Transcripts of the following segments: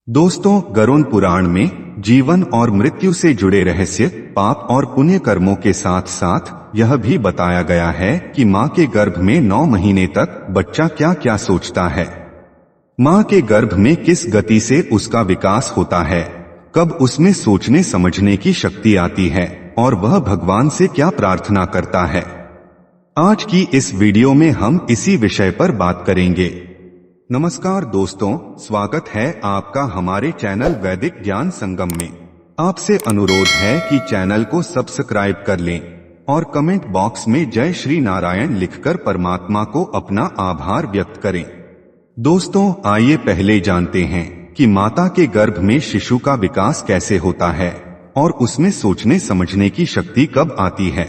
दोस्तों, गरुड़ पुराण में जीवन और मृत्यु से जुड़े रहस्य, पाप और पुण्य कर्मों के साथ साथ यह भी बताया गया है कि माँ के गर्भ में 9 महीने तक बच्चा क्या क्या सोचता है। माँ के गर्भ में किस गति से उसका विकास होता है, कब उसमें सोचने समझने की शक्ति आती है और वह भगवान से क्या प्रार्थना करता है। आज की इस वीडियो में हम इसी विषय पर बात करेंगे। नमस्कार दोस्तों, स्वागत है आपका हमारे चैनल वैदिक ज्ञान संगम में। आपसे अनुरोध है कि चैनल को सब्सक्राइब कर लें और कमेंट बॉक्स में जय श्री नारायण लिखकर परमात्मा को अपना आभार व्यक्त करें। दोस्तों, आइए पहले जानते हैं कि माता के गर्भ में शिशु का विकास कैसे होता है और उसमें सोचने समझने की शक्ति कब आती है।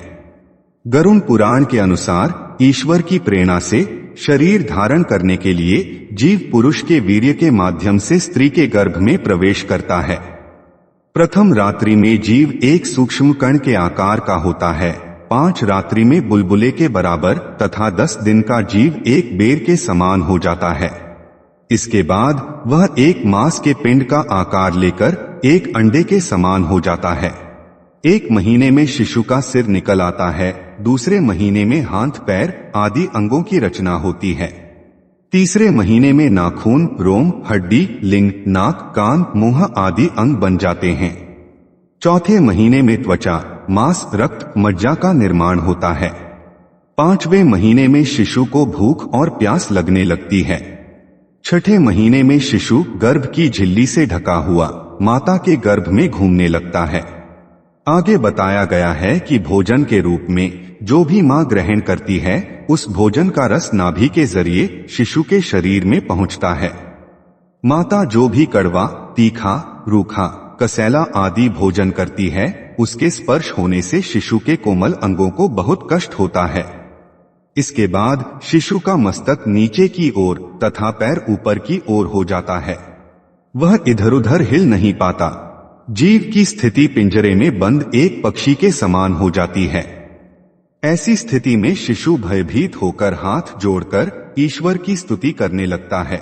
गरुड़ पुराण के अनुसार ईश्वर की प्रेरणा से शरीर धारण करने के लिए जीव पुरुष के वीर्य के माध्यम से स्त्री के गर्भ में प्रवेश करता है। प्रथम रात्रि में जीव एक सूक्ष्म कण के आकार का होता है, 5 रात्रि में बुलबुले के बराबर तथा 10 दिन का जीव एक बेर के समान हो जाता है। इसके बाद वह 1 मास के पिंड का आकार लेकर एक अंडे के समान हो जाता है। 1 महीने में शिशु का सिर निकल आता है, दूसरे महीने में हाथ पैर आदि अंगों की रचना होती है। तीसरे महीने में नाखून, रोम, हड्डी, लिंग, नाक, कान, मुंह आदि अंग बन जाते हैं। चौथे महीने में त्वचा, मांस, रक्त, मज्जा का निर्माण होता है। 5वें महीने में शिशु को भूख और प्यास लगने लगती है। 6ठे महीने में शिशु गर्भ की झिल्ली से ढका हुआ माता के गर्भ में घूमने लगता है। आगे बताया गया है कि भोजन के रूप में जो भी मां ग्रहण करती है, उस भोजन का रस नाभि के जरिए शिशु के शरीर में पहुंचता है। माता जो भी कड़वा, तीखा, रूखा, कसैला आदि भोजन करती है, उसके स्पर्श होने से शिशु के कोमल अंगों को बहुत कष्ट होता है। इसके बाद शिशु का मस्तक नीचे की ओर तथा पैर ऊपर की ओर हो जाता है। वह इधर उधर हिल नहीं पाता। जीव की स्थिति पिंजरे में बंद एक पक्षी के समान हो जाती है। ऐसी स्थिति में शिशु भयभीत होकर हाथ जोड़कर ईश्वर की स्तुति करने लगता है।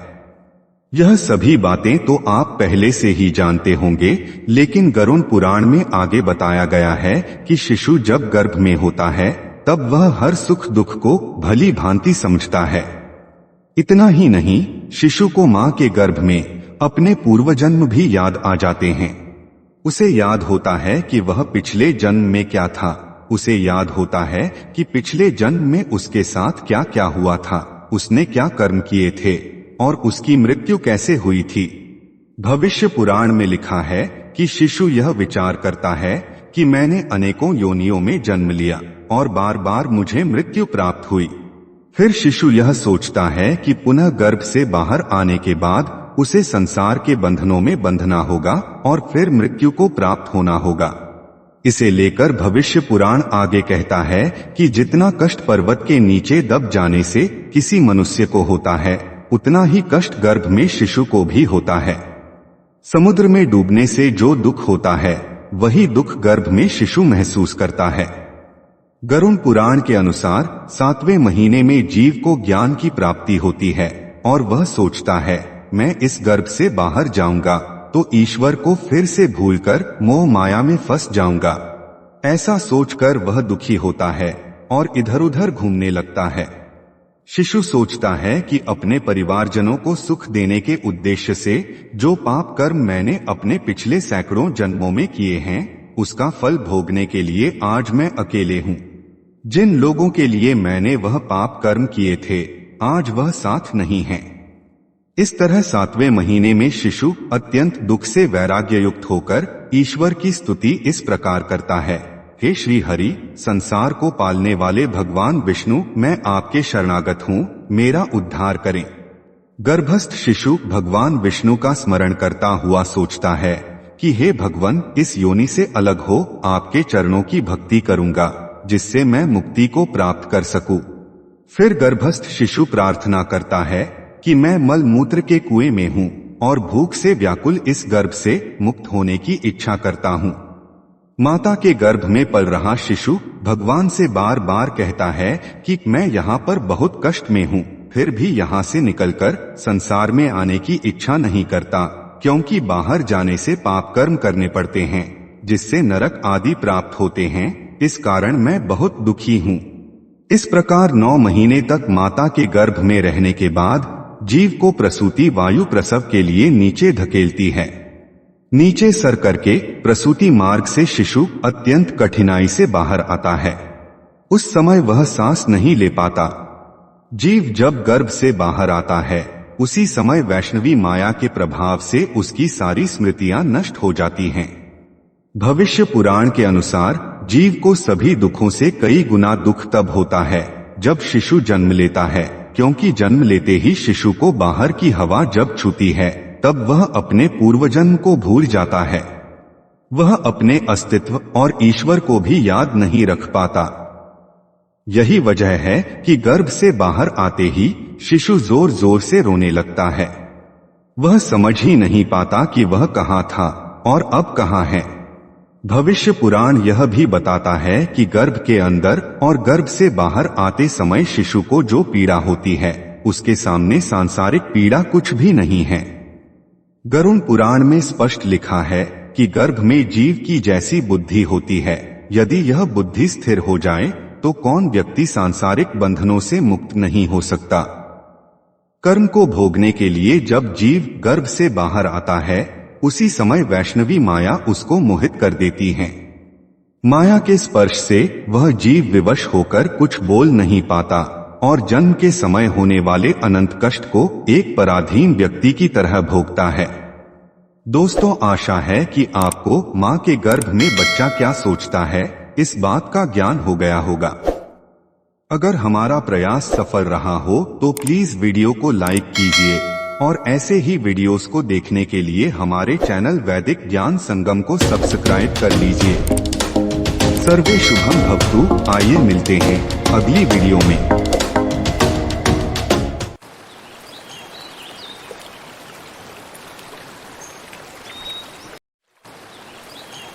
यह सभी बातें तो आप पहले से ही जानते होंगे, लेकिन गरुड़ पुराण में आगे बताया गया है कि शिशु जब गर्भ में होता है तब वह हर सुख दुख को भली भांति समझता है। इतना ही नहीं, शिशु को मां के गर्भ में अपने पूर्व जन्म भी याद आ जाते हैं। उसे याद होता है कि वह पिछले जन्म में क्या था, उसे याद होता है कि पिछले जन्म में उसके साथ क्या क्या हुआ था, उसने क्या कर्म किए थे और उसकी मृत्यु कैसे हुई थी। भविष्य पुराण में लिखा है कि शिशु यह विचार करता है कि मैंने अनेकों योनियों में जन्म लिया और बार बार मुझे मृत्यु प्राप्त हुई। फिर शिशु यह सोचता है कि पुनः गर्भ से बाहर आने के बाद उसे संसार के बंधनों में बंधना होगा और फिर मृत्यु को प्राप्त होना होगा। इसे लेकर भविष्य पुराण आगे कहता है कि जितना कष्ट पर्वत के नीचे दब जाने से किसी मनुष्य को होता है, उतना ही कष्ट गर्भ में शिशु को भी होता है। समुद्र में डूबने से जो दुख होता है, वही दुख गर्भ में शिशु महसूस करता है। गरुड़ पुराण के अनुसार 7वें महीने में जीव को ज्ञान की प्राप्ति होती है और वह सोचता है, मैं इस गर्भ से बाहर जाऊंगा तो ईश्वर को फिर से भूलकर मोह माया में फंस जाऊंगा। ऐसा सोचकर वह दुखी होता है और इधर उधर घूमने लगता है। शिशु सोचता है कि अपने परिवारजनों को सुख देने के उद्देश्य से जो पाप कर्म मैंने अपने पिछले सैकड़ों जन्मों में किए हैं, उसका फल भोगने के लिए आज मैं अकेले हूँ। जिन लोगों के लिए मैंने वह पाप कर्म किए थे, आज वह साथ नहीं है। इस तरह 7वें महीने में शिशु अत्यंत दुख से वैराग्य युक्त होकर ईश्वर की स्तुति इस प्रकार करता है, हे श्री हरि, संसार को पालने वाले भगवान विष्णु, मैं आपके शरणागत हूँ, मेरा उद्धार करें। गर्भस्थ शिशु भगवान विष्णु का स्मरण करता हुआ सोचता है कि हे भगवान, इस योनि से अलग हो आपके चरणों की भक्ति करूंगा, जिससे मैं मुक्ति को प्राप्त कर सकूं। फिर गर्भस्थ शिशु प्रार्थना करता है कि मैं मल मूत्र के कुएं में हूँ और भूख से व्याकुल इस गर्भ से मुक्त होने की इच्छा करता हूँ। माता के गर्भ में पल रहा शिशु भगवान से बार बार कहता है कि मैं यहाँ पर बहुत कष्ट में हूँ, फिर भी यहाँ से निकलकर संसार में आने की इच्छा नहीं करता, क्योंकि बाहर जाने से पाप कर्म करने पड़ते हैं जिससे नरक आदि प्राप्त होते हैं, इस कारण मैं बहुत दुखी हूँ। इस प्रकार 9 महीने तक माता के गर्भ में रहने के बाद जीव को प्रसूति वायु प्रसव के लिए नीचे धकेलती है। नीचे सर करके प्रसूति मार्ग से शिशु अत्यंत कठिनाई से बाहर आता है। उस समय वह सांस नहीं ले पाता। जीव जब गर्भ से बाहर आता है उसी समय वैष्णवी माया के प्रभाव से उसकी सारी स्मृतियां नष्ट हो जाती हैं। भविष्य पुराण के अनुसार जीव को सभी दुखों से कई गुना दुख तब होता है जब शिशु जन्म लेता है, क्योंकि जन्म लेते ही शिशु को बाहर की हवा जब छूती है तब वह अपने पूर्वजन्म को भूल जाता है। वह अपने अस्तित्व और ईश्वर को भी याद नहीं रख पाता। यही वजह है कि गर्भ से बाहर आते ही शिशु जोर जोर से रोने लगता है। वह समझ ही नहीं पाता कि वह कहाँ था और अब कहाँ है। भविष्य पुराण यह भी बताता है कि गर्भ के अंदर और गर्भ से बाहर आते समय शिशु को जो पीड़ा होती है उसके सामने सांसारिक पीड़ा कुछ भी नहीं है। गरुड़ पुराण में स्पष्ट लिखा है कि गर्भ में जीव की जैसी बुद्धि होती है, यदि यह बुद्धि स्थिर हो जाए तो कौन व्यक्ति सांसारिक बंधनों से मुक्त नहीं हो सकता। कर्म को भोगने के लिए जब जीव गर्भ से बाहर आता है उसी समय वैष्णवी माया उसको मोहित कर देती है। माया के स्पर्श से वह जीव विवश होकर कुछ बोल नहीं पाता और जन्म के समय होने वाले अनंत कष्ट को एक पराधीन व्यक्ति की तरह भोगता है। दोस्तों, आशा है कि आपको माँ के गर्भ में बच्चा क्या सोचता है इस बात का ज्ञान हो गया होगा। अगर हमारा प्रयास सफल रहा हो तो प्लीज वीडियो को लाइक कीजिए और ऐसे ही वीडियोस को देखने के लिए हमारे चैनल वैदिक ज्ञान संगम को सब्सक्राइब कर लीजिए। सर्वे शुभम भवतु। आइए मिलते हैं अगली वीडियो में।